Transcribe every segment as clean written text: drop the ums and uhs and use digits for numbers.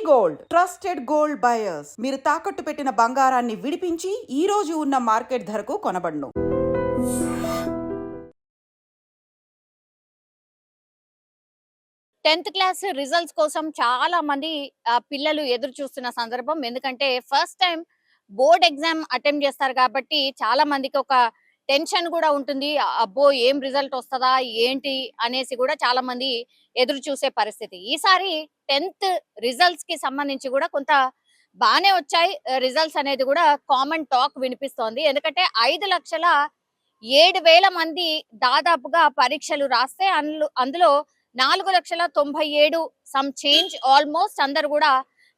Gold trusted gold buyers మీరు తాకట్టు పెట్టిన బంగారాన్ని విడిపించి ఈ రోజు ఉన్న మార్కెట్ ధరకు కొనబడును. టెన్త్ క్లాస్ రిజల్ట్స్ కోసం చాలా మంది పిల్లలు ఎదురు చూస్తున్న సందర్భం. ఎందుకంటే first time board exam attempt చేస్తారు కాబట్టి చాలా మందికి ఒక టెన్షన్ కూడా ఉంటుంది. అబ్బో ఏం రిజల్ట్ వస్తదా ఏంటి అనేసి కూడా చాలా మంది ఎదురు చూసే పరిస్థితి. ఈసారి టెన్త్ రిజల్ట్స్ కి సంబంధించి కూడా కొంత బానే వచ్చాయి. రిజల్ట్స్ అనేది కూడా కామన్ టాక్ వినిపిస్తోంది. ఎందుకంటే 5,07,000 మంది దాదాపుగా పరీక్షలు రాస్తే అందులో 4,97,000 సమ్ చేంజ్ ఆల్మోస్ట్ అందరు కూడా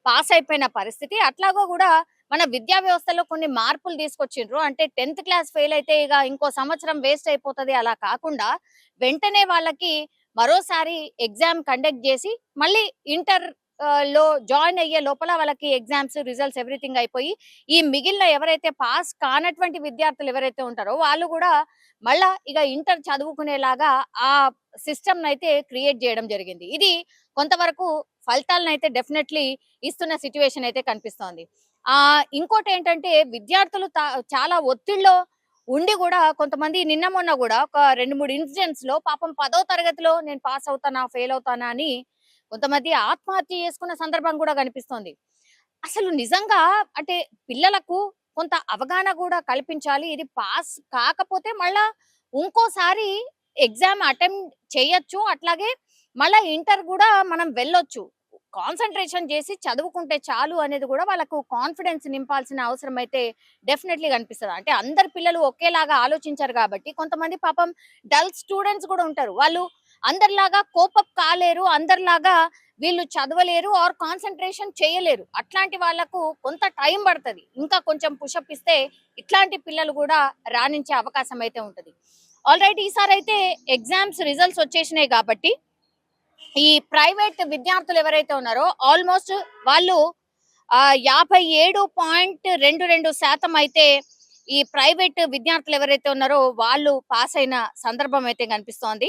పాస్ అయిపోయిన పరిస్థితి. అట్లాగో కూడా మన విద్యా వ్యవస్థలో కొన్ని మార్పులు తీసుకొచ్చిండ్రు. అంటే 10th క్లాస్ ఫెయిల్ అయితే ఇక ఇంకో సంవత్సరం వేస్ట్ అయిపోతది అలా కాకుండా వెంటనే వాళ్ళకి మరోసారి ఎగ్జామ్ కండక్ట్ చేసి మళ్ళీ ఇంటర్ లో జాయిన్ అయ్యే లోపల వాళ్ళకి ఎగ్జామ్స్ రిజల్ట్స్ ఎవ్రీథింగ్ అయిపోయి ఈ మిగిలిన ఎవరైతే పాస్ కానటువంటి విద్యార్థులు ఎవరైతే ఉంటారో వాళ్ళు కూడా మళ్ళా ఇక ఇంటర్ చదువుకునేలాగా ఆ సిస్టమ్ అయితే క్రియేట్ చేయడం జరిగింది. ఇది కొంతవరకు ఫలితాలను అయితే డెఫినెట్లీ ఇస్తున్న సిచ్యువేషన్ అయితే కనిపిస్తోంది. ఇంకోటి ఏంటంటే విద్యార్థులు చాలా ఒత్తిడిలో ఉండి కూడా కొంతమంది నిన్న మొన్న కూడా ఒక 2-3 ఇన్సిడెంట్స్ లో పాపం 10వ తరగతిలో నేను పాస్ అవుతానా ఫెయిల్ అవుతానా అని కొంతమంది ఆత్మహత్య చేసుకున్న సందర్భం కూడా కనిపిస్తోంది. అసలు నిజంగా అంటే పిల్లలకు కొంత అవగాహన కూడా కల్పించాలి. ఇది పాస్ కాకపోతే మళ్ళా ఇంకోసారి ఎగ్జామ్ అటెంప్ట్ చేయొచ్చు. అట్లాగే మళ్ళా ఇంటర్ కూడా మనం వెళ్ళొచ్చు. కాన్సన్ట్రేషన్ చేసి చదువుకుంటే చాలు అనేది కూడా వాళ్ళకు కాన్ఫిడెన్స్ నింపాల్సిన అవసరం అయితే డెఫినెట్లీ కనిపిస్తుంది. అంటే అందరు పిల్లలు ఒకేలాగా ఆలోచించారు కాబట్టి కొంతమంది పాపం డల్ స్టూడెంట్స్ కూడా ఉంటారు. వాళ్ళు అందరిలాగా కోపప్ కాలేరు, అందరిలాగా వీళ్ళు చదవలేరు ఆర్ కాన్సన్ట్రేషన్ చేయలేరు. అట్లాంటి వాళ్ళకు కొంత టైం పడుతుంది. ఇంకా కొంచెం పుషప్ ఇస్తే ఇట్లాంటి పిల్లలు కూడా రాణించే అవకాశం అయితే ఉంటుంది. ఆల్రైట్ ఈసారి అయితే ఎగ్జామ్స్ రిజల్ట్స్ వచ్చేసినాయి కాబట్టి ఈ ప్రైవేట్ విద్యార్థులు ఎవరైతే ఉన్నారో ఆల్మోస్ట్ వాళ్ళు 57.22% అయితే ఈ ప్రైవేట్ విద్యార్థులు ఎవరైతే ఉన్నారో వాళ్ళు పాస్ అయిన సందర్భం అయితే కనిపిస్తోంది.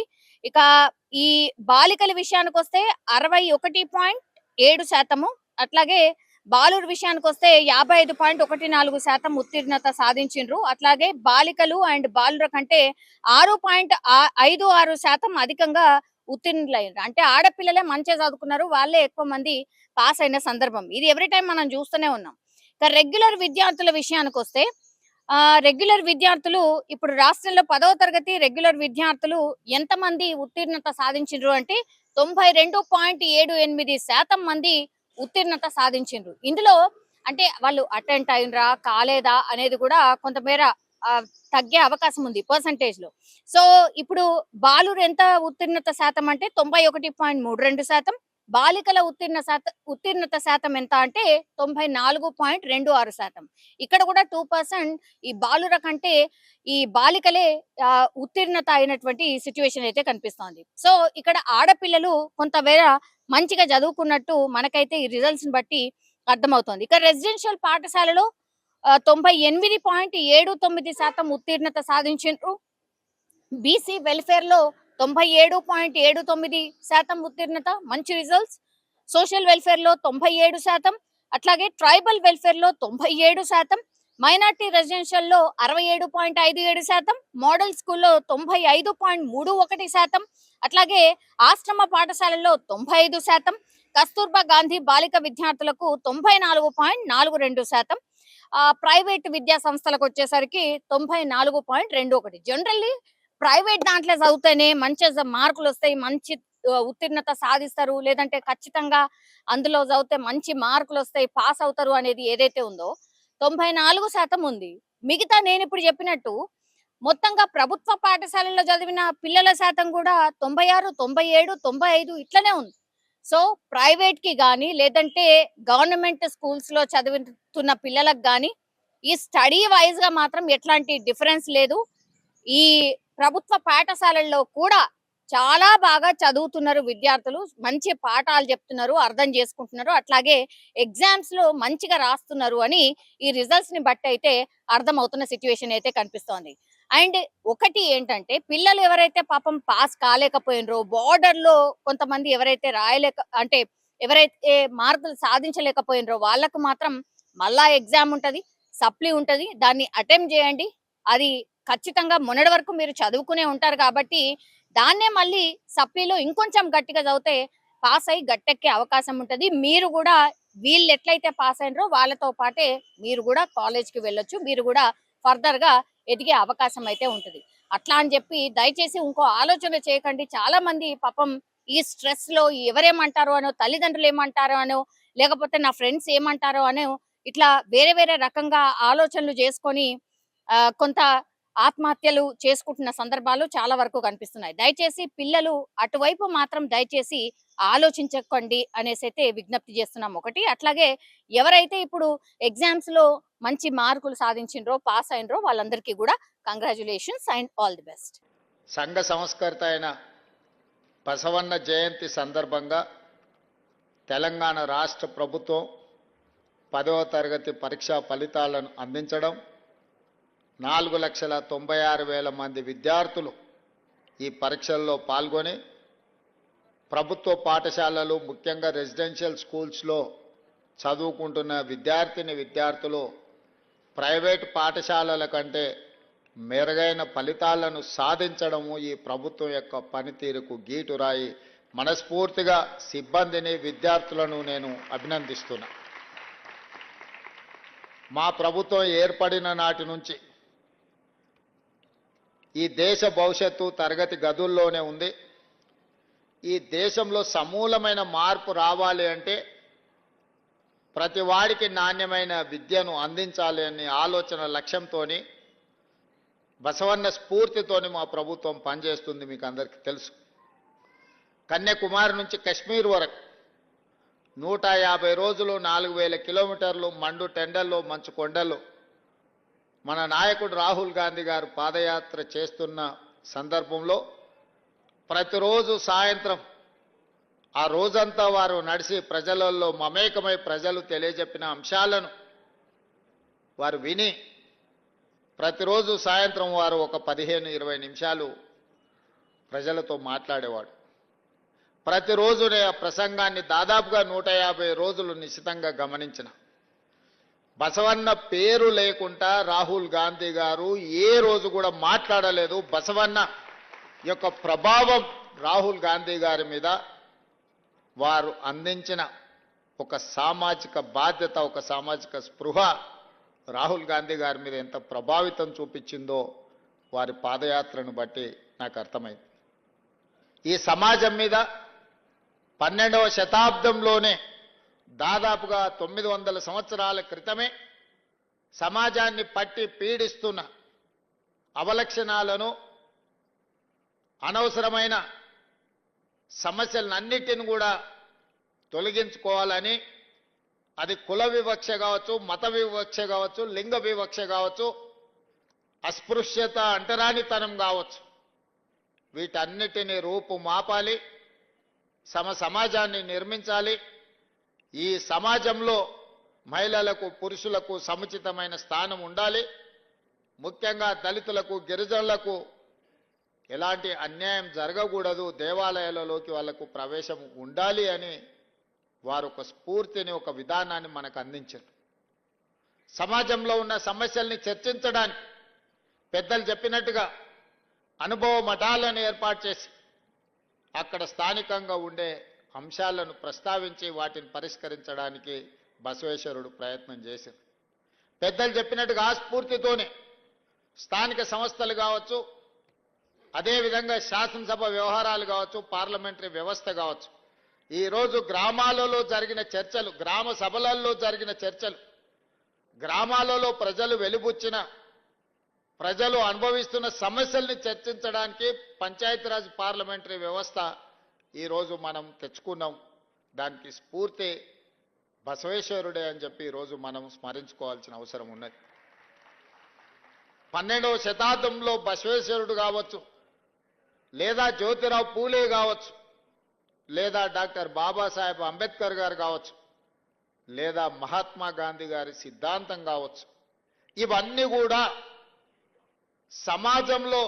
ఇక ఈ బాలికల విషయానికి వస్తే 61.7%, అట్లాగే బాలుర విషయానికి వస్తే 55.14% ఉత్తీర్ణత సాధించిండ్రు. అట్లాగే బాలికలు అండ్ బాలుర కంటే 6.56% అధికంగా ఉత్తీర్ణులైన అంటే ఆడపిల్లలే మంచిగా చదువుకున్నారు, వాళ్ళే ఎక్కువ మంది పాస్ అయిన సందర్భం. ఇది ఎవ్రీ టైం మనం చూస్తూనే ఉన్నాం. ఇక రెగ్యులర్ విద్యార్థుల విషయానికి వస్తే రెగ్యులర్ విద్యార్థులు ఇప్పుడు రాష్ట్రంలో 10వ తరగతి రెగ్యులర్ విద్యార్థులు ఎంతమంది ఉత్తీర్ణత సాధించిండ్రు అంటే 92.78% మంది ఉత్తీర్ణత సాధించిండ్రు. ఇందులో అంటే వాళ్ళు అటెంప్ట్ అయినరా కాలేదా అనేది కూడా కొంతమేర తగ్గే అవకాశం ఉంది పర్సంటేజ్ లో. సో ఇప్పుడు బాలురు ఎంత ఉత్తీర్ణత శాతం అంటే 91.32%, బాలికల ఉత్తీర్ణత శాతం ఎంత అంటే 94.26%. ఇక్కడ కూడా 2% ఈ బాలుర కంటే ఈ బాలికలే ఉత్తీర్ణత అయినటువంటి సిచ్యువేషన్ అయితే కనిపిస్తోంది. సో ఇక్కడ ఆడపిల్లలు కొంతమేర మంచిగా చదువుకున్నట్టు మనకైతే ఈ రిజల్ట్స్ ని బట్టి అర్థమవుతోంది. ఇక రెసిడెన్షియల్ పాఠశాలలో 98.79% ఉత్తీర్ణత సాధించారు. బీసీ వెల్ఫేర్ లో 97.79% ఉత్తీర్ణత, మంచి రిజల్ట్స్. సోషల్ వెల్ఫేర్ లో 97%, అట్లాగే ట్రైబల్ వెల్ఫేర్ లో 97%, మైనార్టీ రెసిడెన్షియల్ లో 67.57%, మోడల్ స్కూల్లో 95.31%, అట్లాగే ఆశ్రమ పాఠశాలల్లో 95%, కస్తూర్బా గాంధీ బాలిక విద్యార్థులకు 94.42%, ప్రైవేట్ విద్యా సంస్థలకు వచ్చేసరికి 94.21%. జనరల్లీ ప్రైవేట్ దాంట్లో చదివితేనే మంచి మార్కులు వస్తాయి, మంచి ఉత్తీర్ణత సాధిస్తారు, లేదంటే ఖచ్చితంగా అందులో చదివితే మంచి మార్కులు వస్తాయి, పాస్ అవుతారు అనేది ఏదైతే ఉందో 94% ఉంది. మిగతా నేను ఇప్పుడు చెప్పినట్టు మొత్తంగా ప్రభుత్వ పాఠశాలల్లో చదివిన పిల్లల శాతం కూడా 96, 97, 95 ఇట్లనే ఉంది. సో ప్రైవేట్ కి గానీ లేదంటే గవర్నమెంట్ స్కూల్స్ లో చదువుతున్న పిల్లలకు గానీ ఈ స్టడీ వైజ్ గా మాత్రం ఎట్లాంటి డిఫరెన్స్ లేదు. ఈ ప్రభుత్వ పాఠశాలల్లో కూడా చాలా బాగా చదువుతున్నారు విద్యార్థులు, మంచి పాఠాలు చెప్తున్నారు, అర్థం చేసుకుంటున్నారు, అట్లాగే ఎగ్జామ్స్ లో మంచిగా రాస్తున్నారు అని ఈ రిజల్ట్స్ ని బట్టి అయితే అర్థమవుతున్న సిచ్యువేషన్ అయితే కనిపిస్తోంది. అండ్ ఒకటి ఏంటంటే పిల్లలు ఎవరైతే పాపం పాస్ కాలేకపోయినరో, బార్డర్ లో కొంతమంది ఎవరైతే రాయలేక అంటే ఎవరైతే మార్కులు సాధించలేకపోయినరో వాళ్ళకు మాత్రం మళ్ళా ఎగ్జామ్ ఉంటది, సప్లీ ఉంటది. దాన్ని అటెంప్ట్ చేయండి. అది ఖచ్చితంగా మొన్నటి వరకు మీరు చదువుకునే ఉంటారు కాబట్టి దాన్నే మళ్ళీ సప్లీలో ఇంకొంచెం గట్టిగా చదివితే పాస్ అయ్యి గట్టెక్కే అవకాశం ఉంటది. మీరు కూడా వీళ్ళు ఎట్లయితే పాస్ అయినరో వాళ్ళతో పాటే మీరు కూడా కాలేజ్కి వెళ్ళొచ్చు. మీరు కూడా ఫర్దర్ గా ఎదిగే అవకాశం అయితే ఉంటది. అట్లా అని చెప్పి దయచేసి ఇంకో ఆలోచన చేయకండి. చాలా మంది పాపం ఈ స్ట్రెస్ లో ఎవరేమంటారో అనో, తల్లిదండ్రులు ఏమంటారో అనో, లేకపోతే నా ఫ్రెండ్స్ ఏమంటారో అనో ఇట్లా వేరే వేరే రకంగా ఆలోచనలు చేసుకొని కొంత ఆత్మహత్యలు చేసుకుంటున్న సందర్భాలు చాలా వరకు కనిపిస్తున్నాయి. దయచేసి పిల్లలు అటువైపు మాత్రం దయచేసి ఆలోచించకండి అనేసి అయితే విజ్ఞప్తి చేస్తున్నాం. ఒకటి అట్లాగే ఎవరైతే ఇప్పుడు ఎగ్జామ్స్ లో మంచి మార్కులు సాధించిండ్రో, పాస్ అయినరో వాళ్ళందరికీ కూడా congratulations and all the best. సంఘ సంస్కర్త అయిన బసవన్న జయంతి సందర్భంగా తెలంగాణ రాష్ట్ర ప్రభుత్వం 10వ తరగతి పరీక్షా ఫలితాలను అందించడం, 4,96,000 మంది విద్యార్థులు ఈ పరీక్షల్లో పాల్గొని ప్రభుత్వ పాఠశాలలు, ముఖ్యంగా రెసిడెన్షియల్ స్కూల్స్లో చదువుకుంటున్న విద్యార్థులు ప్రైవేటు పాఠశాలల కంటే మెరుగైన ఫలితాలను సాధించడము ఈ ప్రభుత్వం యొక్క పనితీరుకు గీటురాయి. మనస్ఫూర్తిగా సిబ్బందిని, విద్యార్థులను నేను అభినందిస్తున్నా. మా ప్రభుత్వం ఏర్పడిన నాటి నుంచి ఈ దేశ భవిష్యత్తు తరగతి గదుల్లోనే ఉంది. ఈ దేశంలో సమూలమైన మార్పు రావాలి అంటే ప్రతి వాడికి నాణ్యమైన విద్యను అందించాలి అనే ఆలోచన లక్ష్యంతోని, బసవన్న స్ఫూర్తితోని మా ప్రభుత్వం పనిచేస్తుంది. మీకు అందరికీ తెలుసు. కన్యాకుమారి నుంచి కశ్మీర్ వరకు 150 రోజులు, 4,000 కిలోమీటర్లు మండు టెండల్లో, మంచు కొండల్లో మన నాయకుడు రాహుల్ గాంధీ గారు పాదయాత్ర చేస్తున్న సందర్భంలో ప్రతిరోజు సాయంత్రం ఆ రోజంతా వారు నడిచి ప్రజలలో మమేకమై ప్రజలు తెలియజెప్పిన అంశాలను వారు విని ప్రతిరోజు సాయంత్రం వారు ఒక 15-20 నిమిషాలు ప్రజలతో మాట్లాడేవాడు. ప్రతిరోజు ఆ ప్రసంగాన్ని దాదాపుగా 150 రోజులు నిశితంగా గమనించిన. బసవన్న పేరు లేకుండా రాహుల్ గాంధీ గారు ఏ రోజు కూడా మాట్లాడలేదు. బసవన్న యొక్క ప్రభావం రాహుల్ గాంధీ గారి మీద, వారు అందించిన ఒక సామాజిక బాధ్యత, ఒక సామాజిక స్పృహ రాహుల్ గాంధీ గారి మీద ఎంత ప్రభావితం చూపించిందో వారి పాదయాత్రను బట్టి నాకు అర్థమైంది. ఈ సమాజం మీద 12వ శతాబ్దంలోనే దాదాపుగా 900 సంవత్సరాల క్రితమే సమాజాన్ని పట్టి పీడిస్తున్న అవలక్షణాలను, అనవసరమైన సమస్యలన్నిటిని కూడా తొలగించుకోవాలని, అది కుల వివక్ష కావచ్చు, మత వివక్ష కావచ్చు, లింగ వివక్ష కావచ్చు, అస్పృశ్యత, అంటరానితనం కావచ్చు, వీటన్నిటిని రూపుమాపాలి, సమాజాన్ని నిర్మించాలి. ఈ సమాజంలో మహిళలకు, పురుషులకు సముచితమైన స్థానం ఉండాలి. ముఖ్యంగా దళితులకు, గిరిజనులకు ఎలాంటి అన్యాయం జరగకూడదు, దేవాలయాలలోకి వాళ్లకు ప్రవేశం ఉండాలి అని వారు ఒక స్ఫూర్తిని, ఒక విధానాన్ని మనకు అందించారు. సమాజంలో ఉన్న సమస్యల్ని చర్చించడానికి పెద్దలు చెప్పినట్టుగా అనుభవ మఠాలను ఏర్పాటు చేసి అక్కడ స్థానికంగా ఉండే అంశాలను ప్రస్తావించి వాటిని పరిష్కరించడానికి బసవేశ్వరుడు ప్రయత్నం చేశారు. పెద్దలు చెప్పినట్టుగా ఆ స్ఫూర్తితోనే స్థానిక సంస్థలు కావచ్చు, అదేవిధంగా శాసనసభ వ్యవహారాలు కావచ్చు, పార్లమెంటరీ వ్యవస్థ కావచ్చు, ఈరోజు గ్రామాలలో జరిగిన చర్చలు, గ్రామ సభలలో జరిగిన చర్చలు, గ్రామాలలో ప్రజలు వెలుబుచ్చిన, ప్రజలు అనుభవిస్తున్న సమస్యల్ని చర్చించడానికి పంచాయతీరాజ్ పార్లమెంటరీ వ్యవస్థ ఈరోజు మనం తెచ్చుకున్నాం. దానికి స్ఫూర్తి బసవేశ్వరుడే అని చెప్పి ఈరోజు మనం స్మరించుకోవాల్సిన అవసరం ఉన్నది. 12వ శతాబ్దంలో బసవేశ్వరుడు కావచ్చు, లేదా జ్యోతిరావు పూలే కావచ్చు, లేదా డాక్టర్ బాబాసాహెబ్ అంబేద్కర్ గారు కావచ్చు, లేదా మహాత్మా గాంధీ గారి సిద్ధాంతం కావచ్చు, ఇవన్నీ కూడా సమాజంలో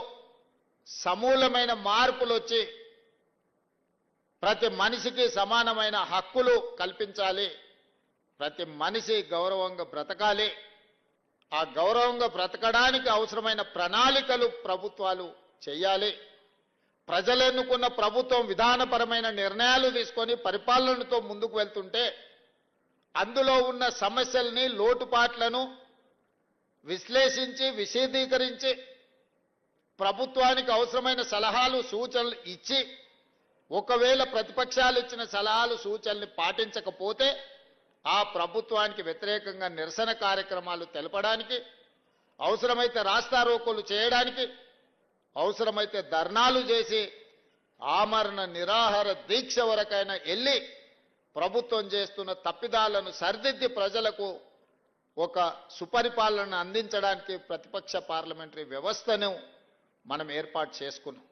సమూలమైన మార్పులు వచ్చి ప్రతి మనిషికి సమానమైన హక్కులు కల్పించాలి. ప్రతి మనిషి గౌరవంగా బ్రతకాలి. ఆ గౌరవంగా బ్రతకడానికి అవసరమైన ప్రణాళికలు ప్రభుత్వాలు చేయాలి. ప్రజలు ఎన్నుకున్న ప్రభుత్వం విధానపరమైన నిర్ణయాలు తీసుకొని పరిపాలనతో ముందుకు వెళ్తుంటే అందులో ఉన్న సమస్యల్ని, లోటుపాట్లను విశ్లేషించి విశదీకరించి ప్రభుత్వానికి అవసరమైన సలహాలు సూచనలు ఇచ్చి ఒకవేళ ప్రతిపక్షాలు ఇచ్చిన సలహాలు సూచనల్ని పాటించకపోతే ఆ ప్రభుత్వానికి వ్యతిరేకంగా నిరసన కార్యక్రమాలు తెలపడానికి, అవసరమైతే రాస్తారోకోలు చేయడానికి, అవసరమైతే ధర్నాలు చేసి ఆమరణ నిరాహార దీక్ష వరకైనా వెళ్ళి ప్రభుత్వం చేస్తున్న తప్పిదాలను సరిదిద్ది ప్రజలకు ఒక సుపరిపాలన అందించడానికి ప్రతిపక్ష పార్లమెంటరీ వ్యవస్థను మనం ఏర్పాటు చేసుకున్నాం.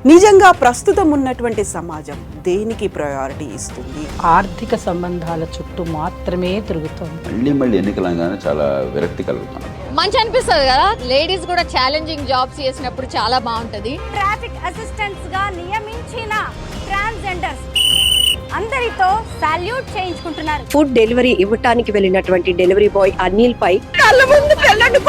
నిజంగా ప్రస్తుతం ఉన్నటువంటి సమాజం దేనికి ప్రయారిటీ ఇస్తుంది? ఆర్థిక సంబంధాల చుట్టూ మాత్రమే తిరుగుతుంది. మళ్ళీ ఎన్నికలంగానే చాలా విరక్తి కలుగుతాం. మంచి అనిపిస్తుంది కదా, లేడీస్ కూడా ఛాలెంజింగ్ జాబ్స్ చేసినప్పుడు చాలా బాగుంటది. ట్రాఫిక్ అసిస్టెంట్స్ గా నియమించిన ట్రాన్స్జెండర్స్ అందరితో సాల్యూట్ చేయించుకుంటున్నారు. ఫుడ్ డెలివరీ ఇవ్వటానికి వెళ్ళినటువంటి డెలివరీ బాయ్ అనిల్ పై కళ్ళ ముందు పెళ్ళండి